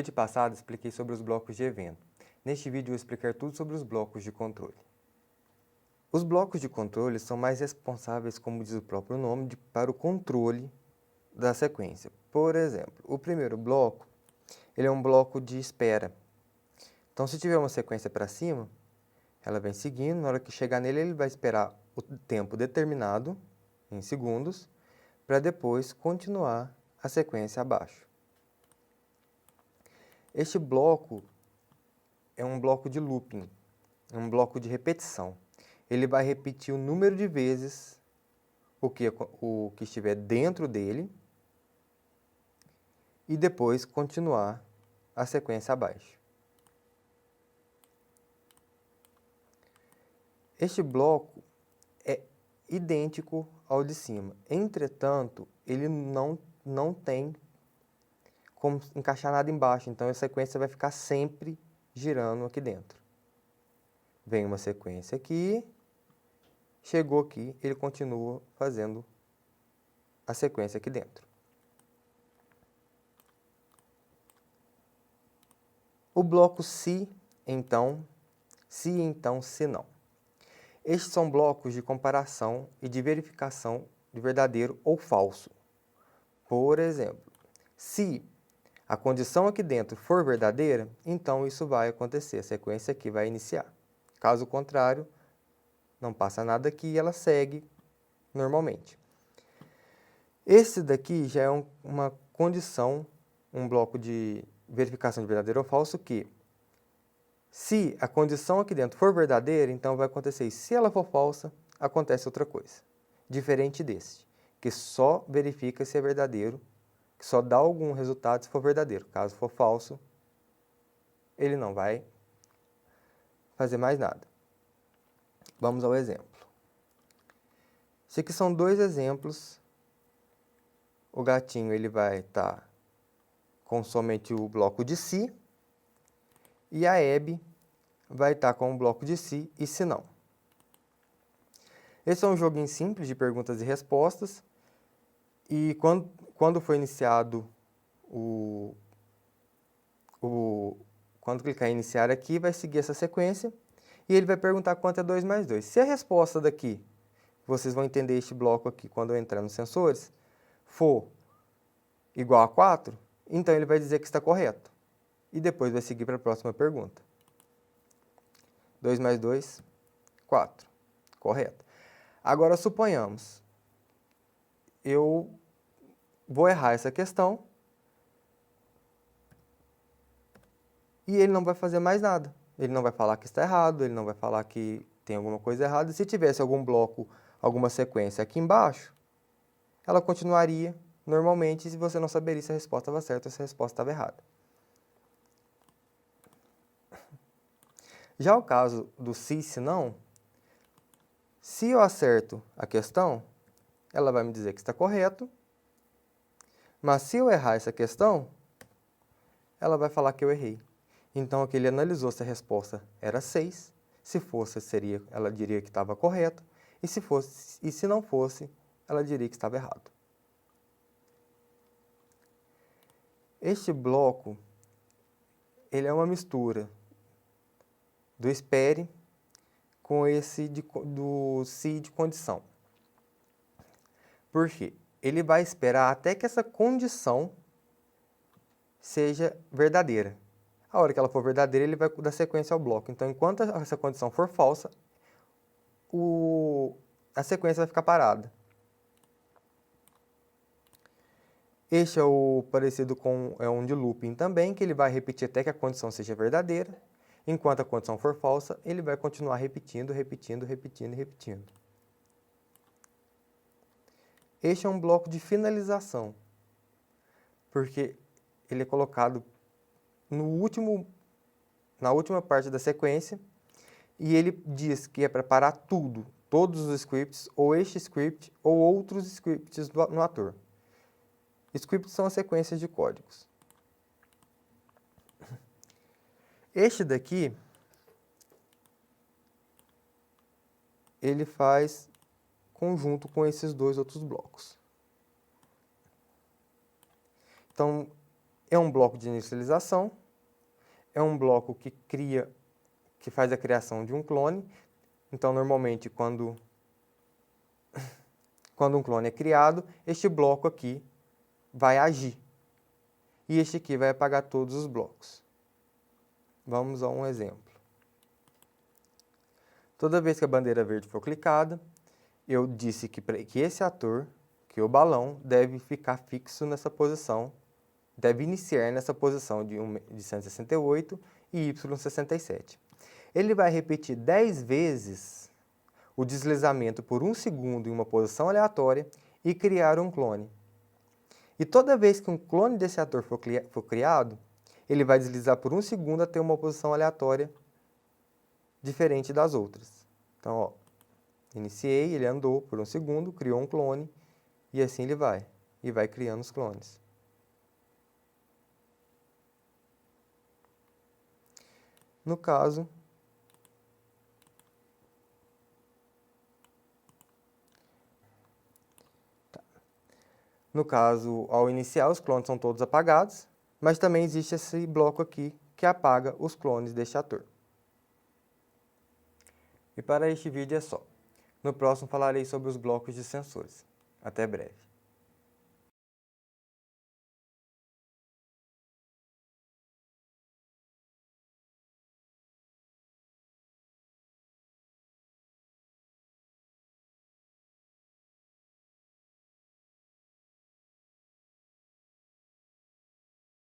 noite passada expliquei sobre os blocos de evento. Neste vídeo vou explicar tudo sobre os blocos de controle. Os blocos de controle são mais responsáveis, como diz o próprio nome, para o controle da sequência. Por exemplo, o primeiro bloco, ele é um bloco de espera. Então, se tiver uma sequência para cima, ela vem seguindo, na hora que chegar nele, ele vai esperar o tempo determinado, em segundos, para depois continuar a sequência abaixo. Este bloco é um bloco de looping, é um bloco de repetição. Ele vai repetir o número de vezes o que estiver dentro dele e depois continuar a sequência abaixo. Este bloco é idêntico ao de cima, entretanto, ele não tem como encaixar nada embaixo, então a sequência vai ficar sempre girando aqui dentro. Vem uma sequência aqui, chegou aqui, ele continua fazendo a sequência aqui dentro. O bloco se, então, se não. Estes são blocos de comparação e de verificação de verdadeiro ou falso. Por exemplo, se a condição aqui dentro for verdadeira, então isso vai acontecer, a sequência aqui vai iniciar. Caso contrário, não passa nada aqui e ela segue normalmente. Esse daqui já é uma condição, um bloco de verificação de verdadeiro ou falso que, se a condição aqui dentro for verdadeira, então vai acontecer isso. Se ela for falsa, acontece outra coisa. Diferente desse, que só verifica se é verdadeiro, que só dá algum resultado se for verdadeiro. Caso for falso, ele não vai fazer mais nada. Vamos ao exemplo. Esse aqui são dois exemplos. O gatinho ele vai estar com somente o bloco de se, e a Hebe vai estar com o bloco de se e se não. Esse é um joguinho simples de perguntas e respostas, e quando for iniciado quando clicar em iniciar aqui, vai seguir essa sequência, e ele vai perguntar quanto é 2 mais 2. Se a resposta daqui, vocês vão entender este bloco aqui quando eu entrar nos sensores, for igual a 4, então ele vai dizer que está correto. E depois vai seguir para a próxima pergunta. 2 mais 2, 4. Correto. Agora, suponhamos, eu vou errar essa questão e ele não vai fazer mais nada. Ele não vai falar que está errado, ele não vai falar que tem alguma coisa errada. Se tivesse algum bloco, alguma sequência aqui embaixo, ela continuaria normalmente e você não saberia se a resposta estava certa ou se a resposta estava errada. Já o caso do se e se não, se eu acerto a questão, ela vai me dizer que está correto, mas se eu errar essa questão, ela vai falar que eu errei. Então, aqui ele analisou se a resposta era 6, se fosse, ela diria que estava correto, e se não fosse, ela diria que estava errado. Este bloco, ele é uma mistura do espere com esse do se de condição. Por quê? Ele vai esperar até que essa condição seja verdadeira. A hora que ela for verdadeira, ele vai dar sequência ao bloco. Então, enquanto essa condição for falsa, a sequência vai ficar parada. Este é o parecido com um de looping também, que ele vai repetir até que a condição seja verdadeira. Enquanto a condição for falsa, ele vai continuar repetindo. Este é um bloco de finalização, porque ele é colocado na última parte da sequência, e ele diz que é para parar tudo, todos os scripts, ou este script, ou outros scripts no ator. Scripts são as sequências de códigos. Este daqui, ele faz conjunto com esses dois outros blocos. Então, é um bloco de inicialização, é um bloco que faz a criação de um clone. Então, normalmente, quando um clone é criado, este bloco aqui vai agir. E este aqui vai apagar todos os blocos. Vamos a um exemplo. Toda vez que a bandeira verde for clicada, eu disse que esse ator, que o balão, deve ficar fixo nessa posição, deve iniciar nessa posição de 168 e Y67. Ele vai repetir 10 vezes o deslizamento por 1 segundo em uma posição aleatória e criar um clone. E toda vez que um clone desse ator for criado, ele vai deslizar por 1 segundo até uma posição aleatória diferente das outras. Então, ó, iniciei, ele andou por 1 segundo, criou um clone, e assim ele vai. E vai criando os clones. No caso, ao iniciar, os clones são todos apagados, mas também existe esse bloco aqui que apaga os clones deste ator. E para este vídeo é só. No próximo falarei sobre os blocos de sensores. Até breve.